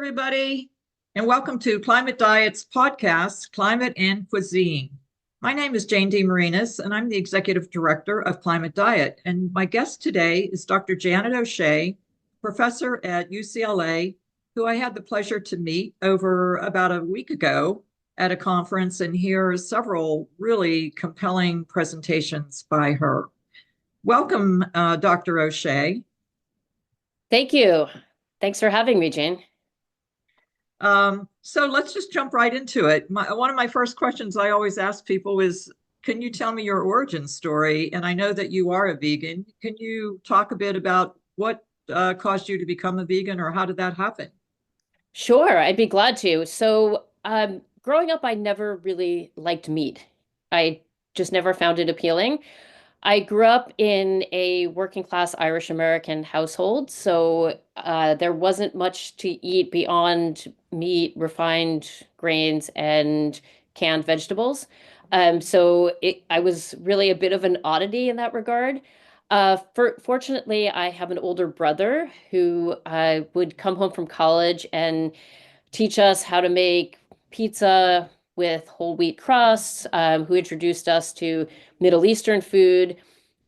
everybody, and welcome to Climate Diet's podcast, Climate and Cuisine. My name is Jane DeMarinis, and I'm the Executive Director of Climate Diet. And my guest today is Dr. Janet O'Shea, professor at UCLA, who I had the pleasure to meet over about a week ago at a conference and hear several really compelling presentations by her. Welcome, Dr. O'Shea. Thank you. Thanks for having me, Jane. So let's just jump right into it. One of my first questions I always ask people is, can you tell me your origin story? And I know that you are a vegan. Can you talk a bit about what caused you to become a vegan, or how did that happen? Sure, I'd be glad to. Growing up, I never really liked meat. I just never found it appealing. I grew up in a working class Irish American household, so there wasn't much to eat beyond meat, refined grains, and canned vegetables. I was really a bit of an oddity in that regard. Fortunately, I have an older brother who would come home from college and teach us how to make pizza with whole wheat crusts, who introduced us to Middle Eastern food.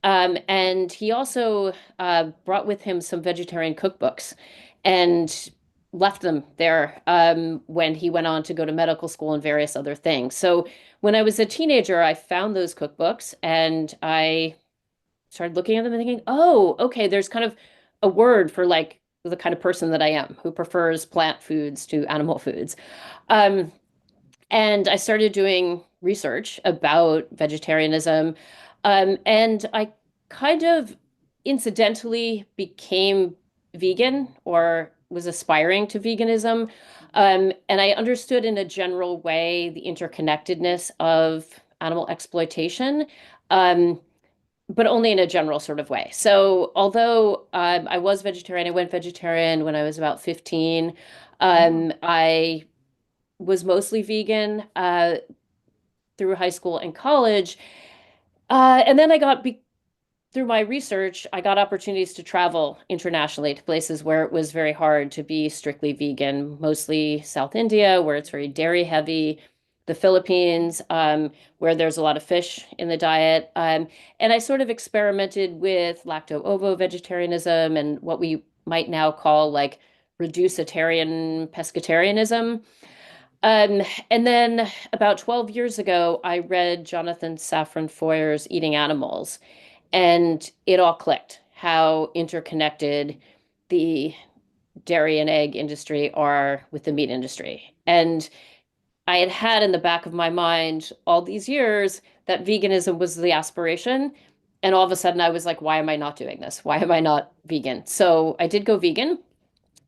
And he also brought with him some vegetarian cookbooks and left them there when he went on to go to medical school and various other things. So when I was a teenager, I found those cookbooks and I started looking at them and thinking, oh, okay, there's kind of a word for like the kind of person that I am who prefers plant foods to animal foods. Um, and I started doing research about vegetarianism. And I kind of incidentally became vegan or was aspiring to veganism. And I understood in a general way the interconnectedness of animal exploitation, but only in a general sort of way. So although I was vegetarian, I went vegetarian when I was about 15. I was mostly vegan through high school and college. And then through my research, I got opportunities to travel internationally to places where it was very hard to be strictly vegan, mostly South India, where it's very dairy heavy, the Philippines, where there's a lot of fish in the diet. And I sort of experimented with lacto-ovo vegetarianism and what we might now call like reducitarian pescatarianism. Um, and then about 12 years ago, I read Jonathan Safran Foer's Eating Animals, and it all clicked how interconnected the dairy and egg industry are with the meat industry. And I had had in the back of my mind all these years that veganism was the aspiration. And all of a sudden, I was like, why am I not doing this? Why am I not vegan? So I did go vegan.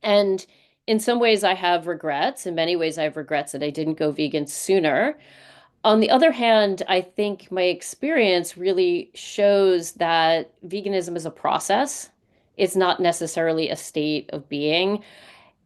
And in some ways, I have regrets. In many ways, I have regrets that I didn't go vegan sooner. On the other hand, I think my experience really shows that veganism is a process. It's not necessarily a state of being.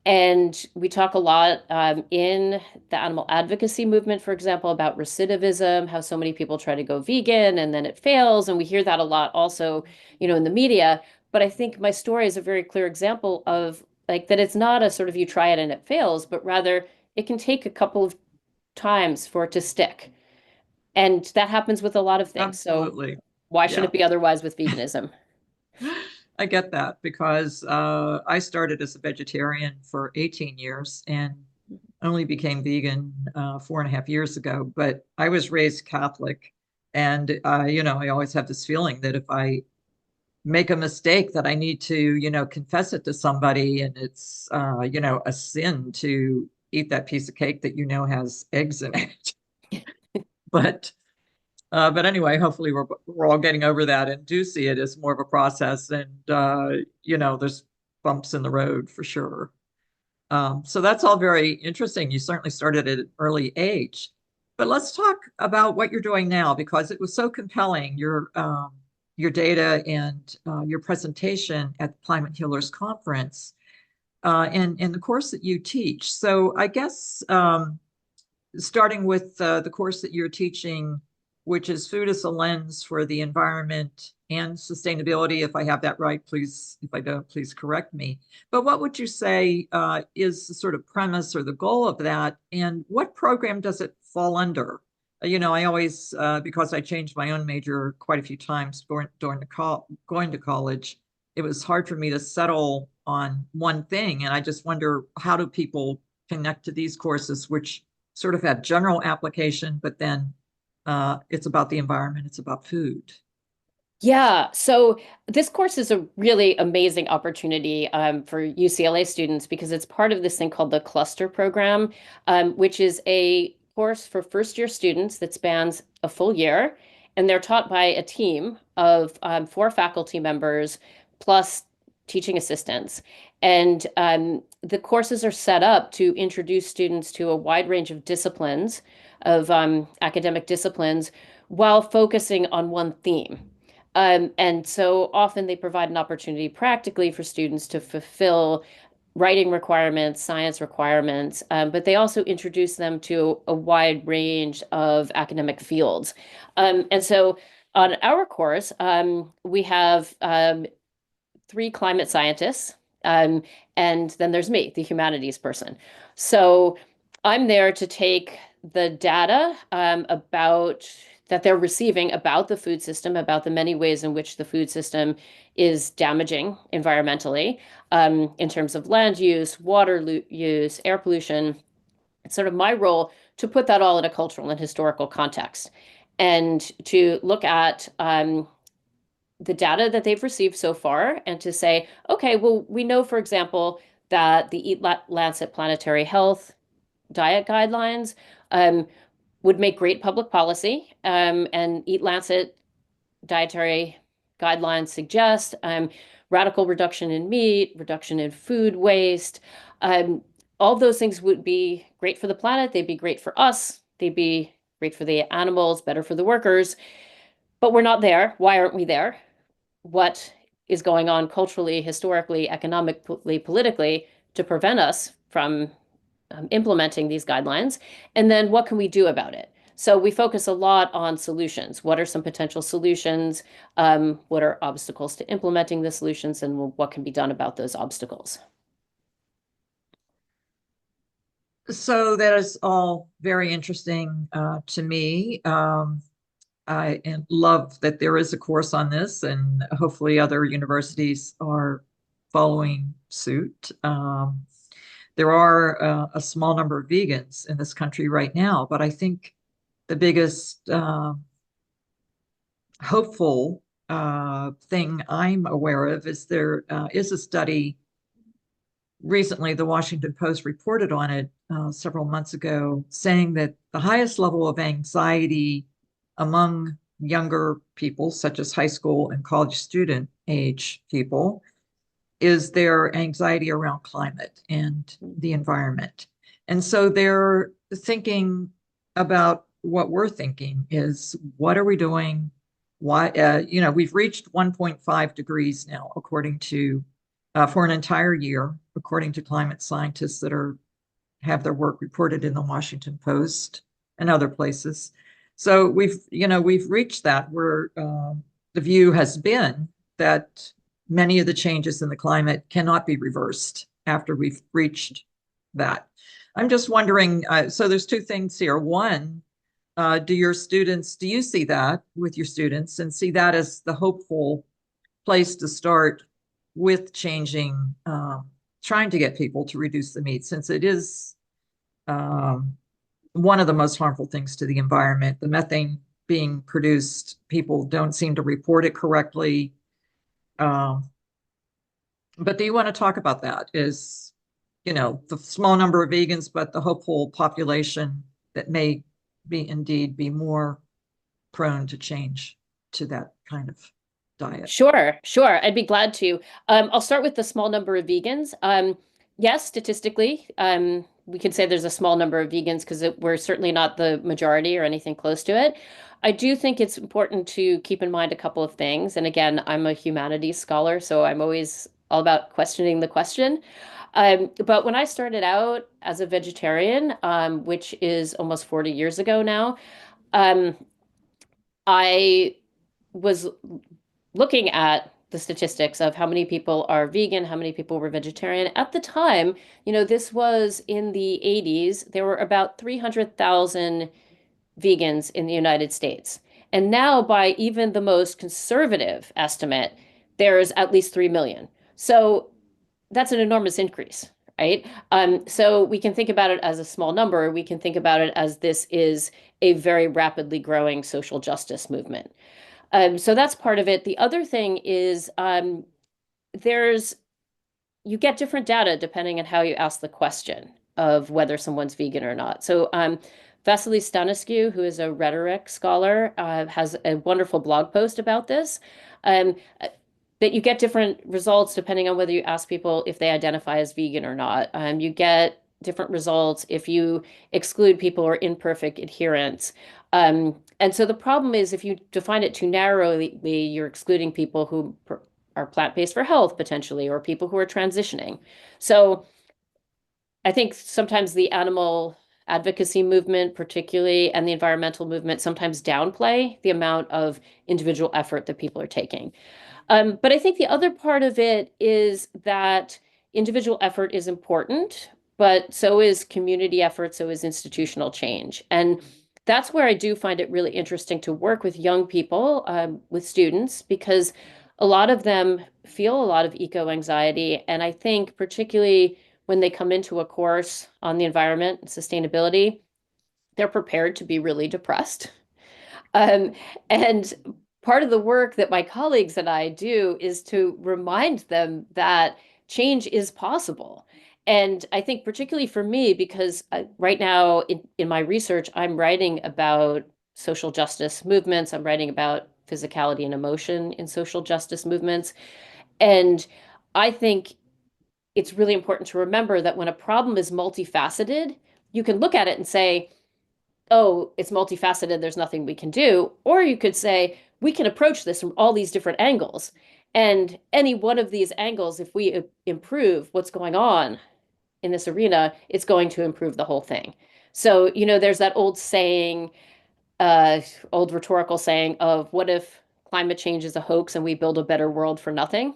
And we talk a lot in the animal advocacy movement, for example, about recidivism, how so many people try to go vegan and then it fails. And we hear that a lot also, in the media. But I think my story is a very clear example of like that it's not a sort of you try it and it fails, but rather it can take a couple of times for it to stick. And that happens with a lot of things. So Absolutely. why should Yeah, it be otherwise with veganism? I get that because I started as a vegetarian for 18 years and only became vegan 4.5 years ago. But I was raised Catholic. And, I always have this feeling that if I make a mistake that I need to, confess it to somebody, and it's, a sin to eat that piece of cake that has eggs in it. But but anyway, hopefully we're all getting over that and do see it as more of a process. And there's bumps in the road for sure. So that's all very interesting. You certainly started at an early age. But let's talk about what you're doing now, because it was so compelling, your data and your presentation at the Climate Healers Conference, and the course that you teach. So I guess starting with the course that you're teaching which is food as a lens for the environment and sustainability. If I have that right, please, if I don't, please correct me. But what would you say is the sort of premise or the goal of that? And what program does it fall under? I always, because I changed my own major quite a few times during going to college, it was hard for me to settle on one thing. And I just wonder, how do people connect to these courses, which sort of have general application, but then it's about the environment, it's about food. Yeah, so this course is a really amazing opportunity for UCLA students because it's part of this thing called the Cluster Program, which is a course for first year students that spans a full year. And they're taught by a team of four faculty members plus teaching assistants. And the courses are set up to introduce students to a wide range of disciplines, of academic disciplines, while focusing on one theme. And so often they provide an opportunity practically for students to fulfill writing requirements, science requirements, but they also introduce them to a wide range of academic fields. And so on our course, we have three climate scientists, um, and then there's me, the humanities person. So I'm there to take the data about that they're receiving about the food system, about the many ways in which the food system is damaging environmentally, in terms of land use, water use, air pollution. It's sort of my role to put that all in a cultural and historical context and to look at the data that they've received so far and to say, okay, well, we know, for example, that the Eat Lancet Planetary Health diet guidelines would make great public policy, and Eat Lancet dietary guidelines suggest radical reduction in meat, reduction in food waste. Um, all those things would be great for the planet. They'd be great for us. They'd be great for the animals, better for the workers. But we're not there. Why aren't we there? What is going on culturally, historically, economically, politically to prevent us from implementing these guidelines? And then what can we do about it? So we focus a lot on solutions. What are some potential solutions? What are obstacles to implementing the solutions? And what can be done about those obstacles? So that is all very interesting to me. I love that there is a course on this, and hopefully other universities are following suit. There are a small number of vegans in this country right now, but I think the biggest hopeful thing I'm aware of is there is a study recently. The Washington Post reported on it several months ago, saying that the highest level of anxiety among younger people, such as high school and college student age people, is their anxiety around climate and the environment. And so they're thinking about what we're thinking is, what are we doing? Why, we've reached 1.5 degrees now, according to, for an entire year, according to climate scientists that have their work reported in the Washington Post and other places. So we've reached that where the view has been that many of the changes in the climate cannot be reversed after we've reached that. I'm just wondering, so there's two things here. One, do you see that with your students and see that as the hopeful place to start with changing, trying to get people to reduce the meat, since it is one of the most harmful things to the environment. The methane being produced, people don't seem to report it correctly. But do you want to talk about that? Is, the small number of vegans, but the hopeful population that may be more prone to change to that kind of diet? Sure, sure. I'd be glad to. I'll start with the small number of vegans. Yes, statistically, we could say there's a small number of vegans because we're certainly not the majority or anything close to it. I do think it's important to keep in mind a couple of things. And again, I'm a humanities scholar, so I'm always all about questioning the question. But when I started out as a vegetarian, which is almost 40 years ago now, um, I was looking at the statistics of how many people are vegan, how many people were vegetarian. At the time, this was in the 80s, there were about 300,000 vegans in the United States. And now, by even the most conservative estimate, there's at least 3 million. So that's an enormous increase, right? So we can think about it as a small number. We can think about it as this is a very rapidly growing social justice movement. So that's part of it. The other thing is there's you get different data depending on how you ask the question of whether someone's vegan or not. So Vasily Stanescu, who is a rhetoric scholar, has a wonderful blog post about this. Um, that you get different results depending on whether you ask people if they identify as vegan or not. You get different results if you exclude people who are imperfect adherents. And so the problem is if you define it too narrowly, you're excluding people who are plant-based for health potentially, or people who are transitioning. So I think sometimes the animal advocacy movement, particularly, and the environmental movement sometimes downplay the amount of individual effort that people are taking. But I think the other part of it is that individual effort is important, but so is community effort, so is institutional change. And that's where I do find it really interesting to work with young people, with students, because a lot of them feel a lot of eco-anxiety. And I think particularly when they come into a course on the environment and sustainability, they're prepared to be really depressed. Um, and part of the work that my colleagues and I do is to remind them that change is possible. And I think particularly for me, because right now in my research, I'm writing about social justice movements. I'm writing about physicality and emotion in social justice movements. And I think it's really important to remember that when a problem is multifaceted, you can look at it and say, oh, it's multifaceted, there's nothing we can do. Or you could say, we can approach this from all these different angles. And any one of these angles, if we improve what's going on in this arena, it's going to improve the whole thing. So, there's that old saying, old rhetorical saying of what if climate change is a hoax and we build a better world for nothing?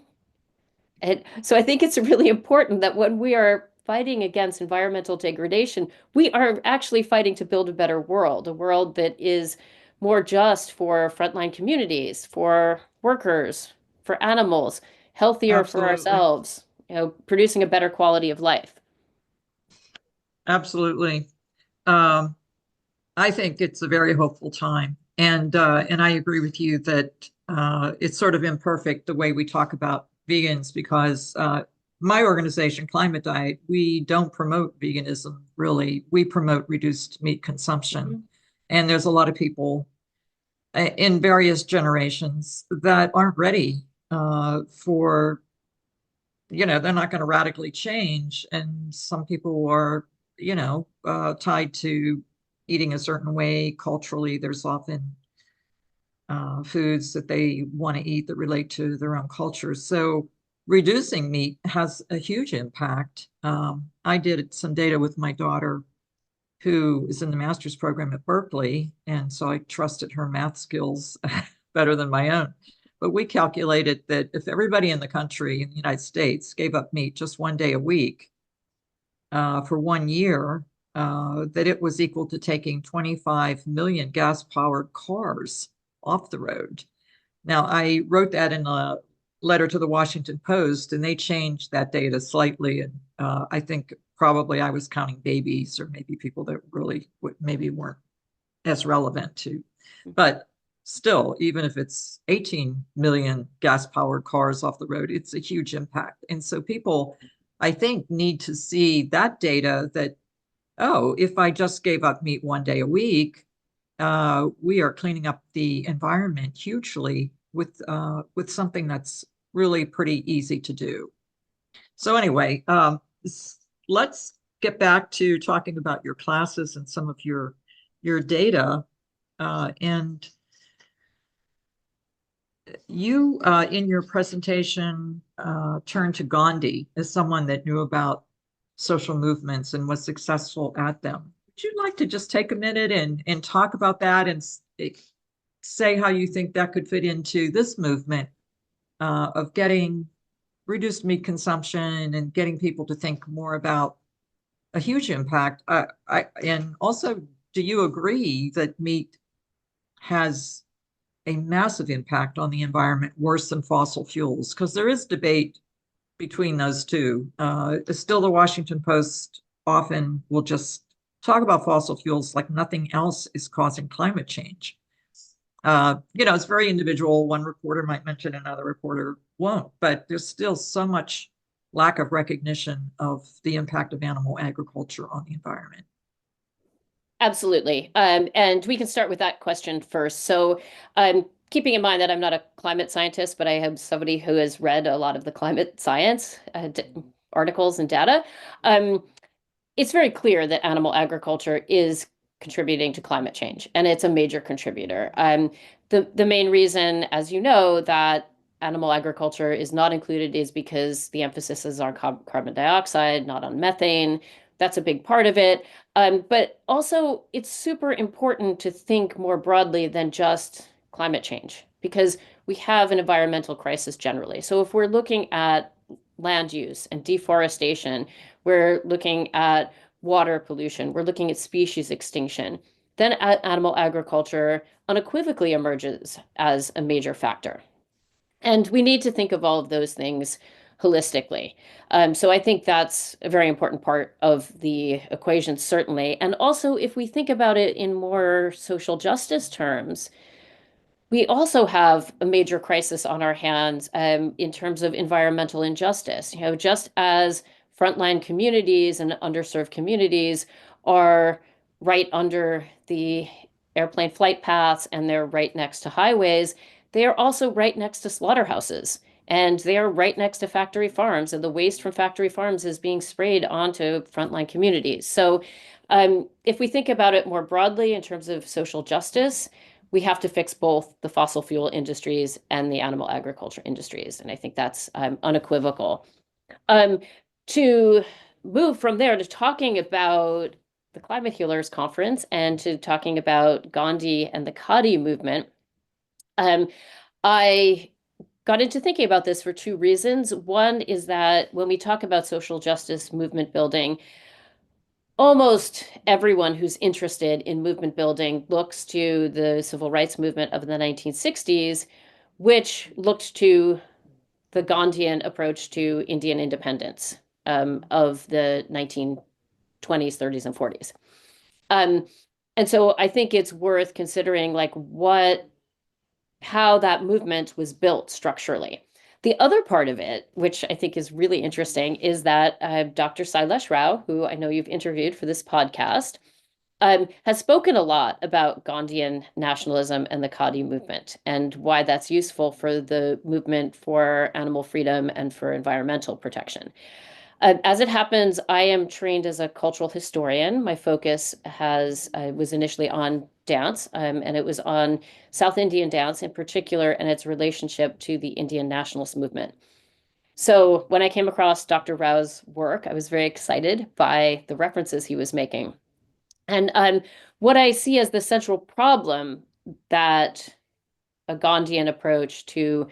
And so I think it's really important that when we are fighting against environmental degradation, we are actually fighting to build a better world, a world that is more just for frontline communities, for workers, for animals, healthier for Absolutely. ourselves, producing a better quality of life. Absolutely. Um, I think it's a very hopeful time. And I agree with you that it's sort of imperfect the way we talk about vegans because my organization, Climate Diet, we don't promote veganism really. We promote reduced meat consumption. Mhm. And there's a lot of people in various generations that aren't ready for, they're not going to radically change. And some people are, tied to eating a certain way culturally. There's often foods that they want to eat that relate to their own culture. So reducing meat has a huge impact. I did some data with my daughter who is in the master's program at Berkeley, and so I trusted her math skills better than my own. But we calculated that if everybody in the country, in the United States, gave up meat just one day a week for 1 year, that it was equal to taking 25 million gas-powered cars off the road. Now, I wrote that in a letter to the Washington Post, and they changed that data slightly. And I think probably I was counting babies or maybe people that really maybe weren't as relevant to. But still, even if it's 18 million gas-powered cars off the road, it's a huge impact. And so people, I think, need to see that data that, oh, if I just gave up meat one day a week, we are cleaning up the environment hugely with something that's really pretty easy to do. So anyway, let's get back to talking about your classes and some of your data. And you, in your presentation, turned to Gandhi as someone that knew about social movements and was successful at them. Would you like to just take a minute and talk about that and say how you think that could fit into this movement of getting reduced meat consumption and getting people to think more about a huge impact. And also, do you agree that meat has a massive impact on the environment, worse than fossil fuels? Because there is debate between those two. Still, the Washington Post often will just talk about fossil fuels like nothing else is causing climate change. It's very individual. One reporter might mention, another reporter won't, but there's still so much lack of recognition of the impact of animal agriculture on the environment. Absolutely. And we can start with that question first. So, keeping in mind that I'm not a climate scientist, but I am somebody who has read a lot of the climate science articles and data. It's very clear that animal agriculture is contributing to climate change, and it's a major contributor. The main reason, as you know, that animal agriculture is not included is because the emphasis is on carbon dioxide, not on methane. That's a big part of it. But also, it's super important to think more broadly than just climate change, because we have an environmental crisis generally. So if we're looking at land use and deforestation, we're looking at water pollution, we're looking at species extinction, then animal agriculture unequivocally emerges as a major factor. And we need to think of all of those things holistically. So I think that's a very important part of the equation, certainly. And also, if we think about it in more social justice terms, we also have a major crisis on our hands in terms of environmental injustice. Just as frontline communities and underserved communities are right under the airplane flight paths and they're right next to highways, they are also right next to slaughterhouses. And they are right next to factory farms, and the waste from factory farms is being sprayed onto frontline communities. So, if we think about it more broadly in terms of social justice, we have to fix both the fossil fuel industries and the animal agriculture industries. And I think that's unequivocal. Um, to move from there to talking about the Climate Healers Conference and to talking about Gandhi and the Khadi movement, um, I got into thinking about this for two reasons. One is that when we talk about social justice movement building, almost everyone who's interested in movement building looks to the civil rights movement of the 1960s, which looked to the Gandhian approach to Indian independence of the 1920s, 30s, and 40s. Um, and so I think it's worth considering like how that movement was built structurally. The other part of it, which I think is really interesting, is that Dr. Sailesh Rao, who I know you've interviewed for this podcast, has spoken a lot about Gandhian nationalism and the Khadi movement and why that's useful for the movement for animal freedom and for environmental protection. As it happens, I am trained as a cultural historian. My focus was initially on dance, and it was on South Indian dance in particular and its relationship to the Indian nationalist movement. So when I came across Dr. Rao's work, I was very excited by the references he was making. And what I see as the central problem that a Gandhian approach to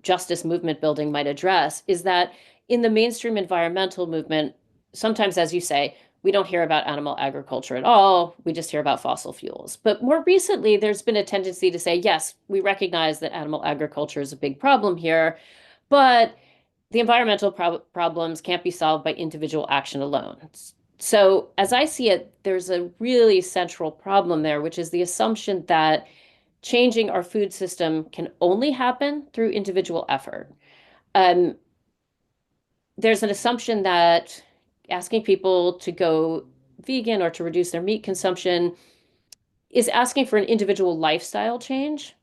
justice movement building might address is that in the mainstream environmental movement, sometimes, as you say, we don't hear about animal agriculture at all. We just hear about fossil fuels. But more recently, there's been a tendency to say, yes, we recognize that animal agriculture is a big problem here, but the environmental problems can't be solved by individual action alone. So, as I see it, there's a really central problem there, which is the assumption that changing our food system can only happen through individual effort. Um, there's an assumption that asking people to go vegan or to reduce their meat consumption is asking for an individual lifestyle change.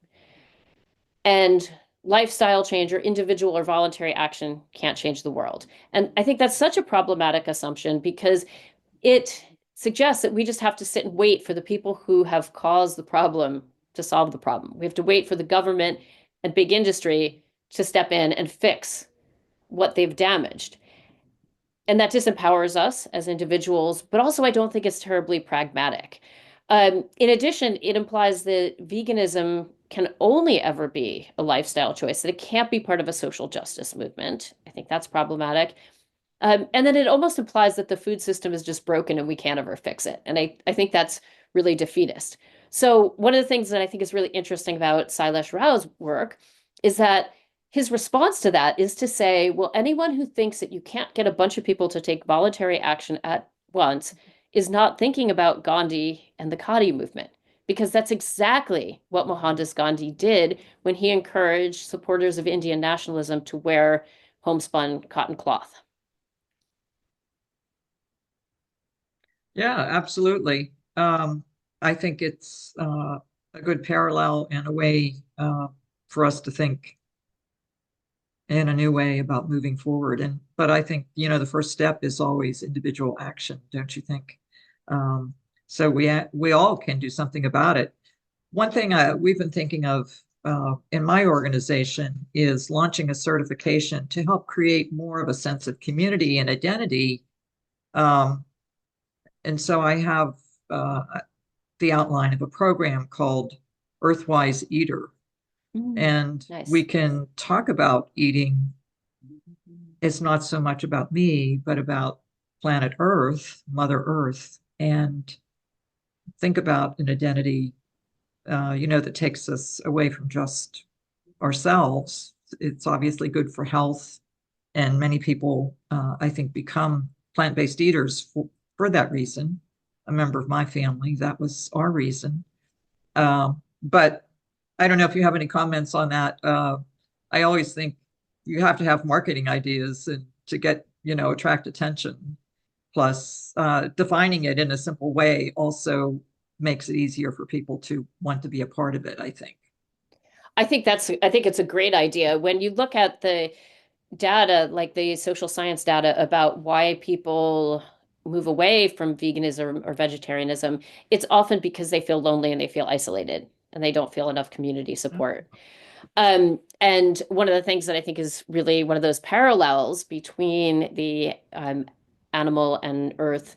And lifestyle change or individual or voluntary action can't change the world. And I think that's such a problematic assumption because it suggests that we just have to sit and wait for the people who have caused the problem to solve the problem. We have to wait for the government and big industry to step in and fix what they've damaged. And that disempowers us as individuals, but also I don't think it's terribly pragmatic. In addition, it implies that veganism can only ever be a lifestyle choice, that it can't be part of a social justice movement. I think that's problematic. And then it almost implies that the food system is just broken and we can't ever fix it. And I think that's really defeatist. So one of the things that I think is really interesting about Sailesh Rao's work is that his response to that is to say, well, anyone who thinks that you can't get a bunch of people to take voluntary action at once is not thinking about Gandhi and the Khadi movement, because that's exactly what Mohandas Gandhi did when he encouraged supporters of Indian nationalism to wear homespun cotton cloth. Yeah, absolutely. I think it's a good parallel and a way for us to think in a new way about moving forward. And but I think, the first step is always individual action, don't you think? Um, so we all can do something about it. One thing we've been thinking of in my organization is launching a certification to help create more of a sense of community and identity. Um, and so I have uh, the outline of a program called Earthwise Eater. And we Nice. can talk about eating. It's not so much about me, but about planet Earth, Mother Earth, and think about an identity, that takes us away from just ourselves. It's obviously good for health, and many people, I think, become plant-based eaters for that reason. A member of my family, that was our reason. But I don't know if you have any comments on that. I always think you have to have marketing ideas and to get, attract attention. Plus, defining it in a simple way also makes it easier for people to want to be a part of it, I think. I think it's a great idea. When you look at the data, like the social science data about why people move away from veganism or vegetarianism, it's often because they feel lonely and they feel isolated and they don't feel enough community support. And one of the things that I think is really one of those parallels between the animal and earth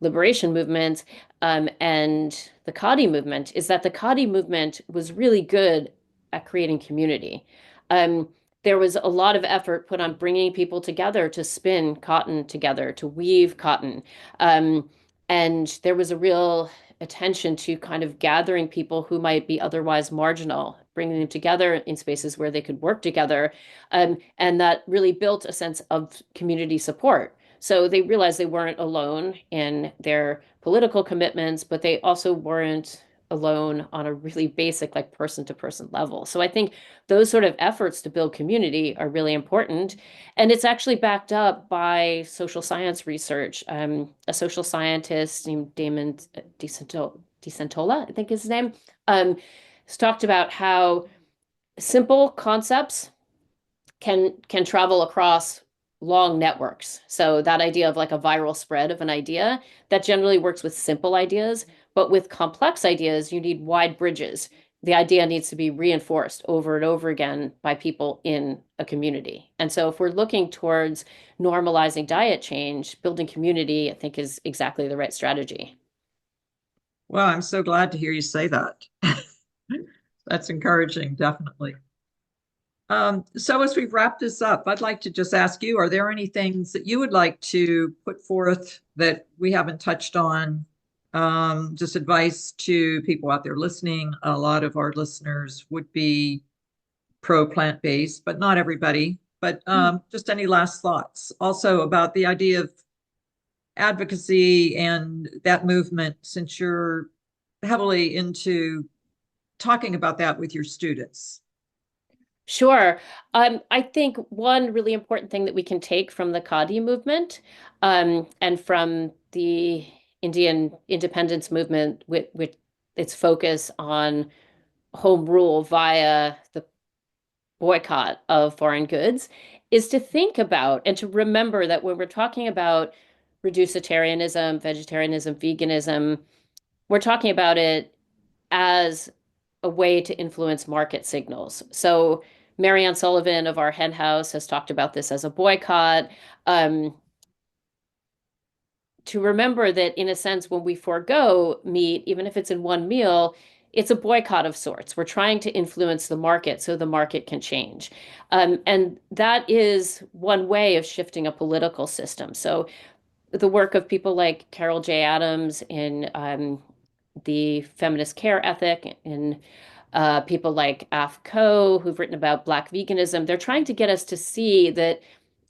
liberation movement and the Khadi movement is that the Khadi movement was really good at creating community. Um, there was a lot of effort put on bringing people together to spin cotton together, to weave cotton. Um, and there was a real attention to kind of gathering people who might be otherwise marginal, bringing them together in spaces where they could work together. And that really built a sense of community support. So they realized they weren't alone in their political commitments, but they also weren't alone on a really basic, like person to person level. So I think those sort of efforts to build community are really important. And it's actually backed up by social science research. A social scientist named Damon DeSantola, I think is his name, has talked about how simple concepts can travel across long networks. So that idea of like a viral spread of an idea, that generally works with simple ideas, but with complex ideas, you need wide bridges. The idea needs to be reinforced over and over again by people in a community. And so if we're looking towards normalizing diet change, building community, I think is exactly the right strategy. Well, I'm so glad to hear you say that. That's encouraging, definitely. So as we wrap this up, I'd like to just ask you, are there any things that you would like to put forth that we haven't touched on? Just advice to people out there listening. A lot of our listeners would be pro plant-based, but not everybody. But just any last thoughts also about the idea of advocacy and that movement, since you're heavily into talking about that with your students. Sure. I think one really important thing that we can take from the Khadi movement, and from the Indian independence movement with its focus on home rule via the boycott of foreign goods, is to think about and to remember that when we're talking about reducitarianism, vegetarianism, veganism, we're talking about it as a way to influence market signals. So Marianne Sullivan of our hen house has talked about this as a boycott. Um, to remember that in a sense, when we forego meat, even if it's in one meal, it's a boycott of sorts. We're trying to influence the market so the market can change. And that is one way of shifting a political system. So the work of people like Carol J. Adams in the feminist care ethic, and people like Af Ko, who've written about Black veganism, they're trying to get us to see that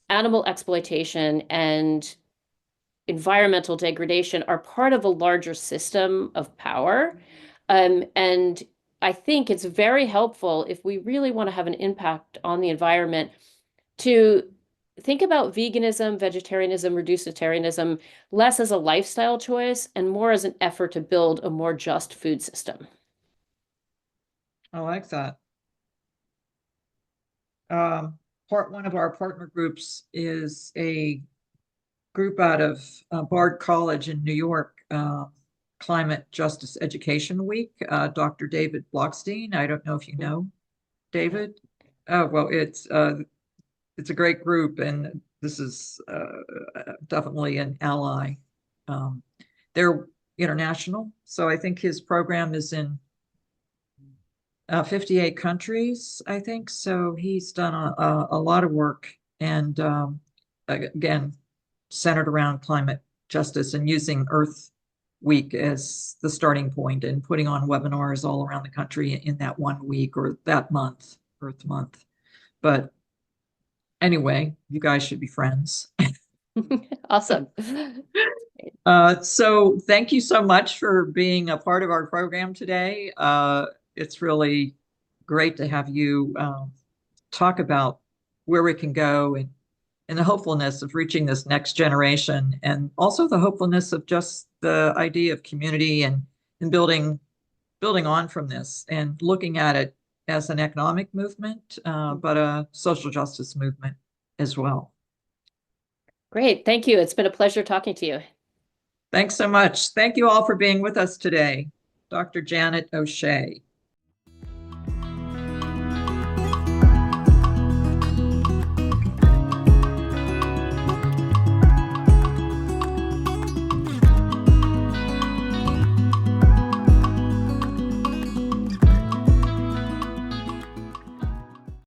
animal exploitation and environmental degradation are part of a larger system of power. And I think it's very helpful if we really want to have an impact on the environment to think about veganism, vegetarianism, reducitarianism less as a lifestyle choice and more as an effort to build a more just food system. I like that. Part one of our partner groups is a group out of Bard College in New York, Climate Justice Education Week. Dr. David Blockstein. I don't know if you know David. Oh, well, it's a great group, and this is definitely an ally. They're international, so I think his program is in 58 countries, I think. So he's done a lot of work, and again, centered around climate justice and using Earth Week as the starting point and putting on webinars all around the country in that 1 week or that month, Earth Month. But anyway, you guys should be friends. Awesome. So thank you so much for being a part of our program today. It's really great to have you talk about where we can go and the hopefulness of reaching this next generation, and also the hopefulness of just the idea of community and building on from this and looking at it as an economic movement, but a social justice movement as well. Great. Thank you. It's been a pleasure talking to you. Thanks so much. Thank you all for being with us today. Dr. Janet O'Shea.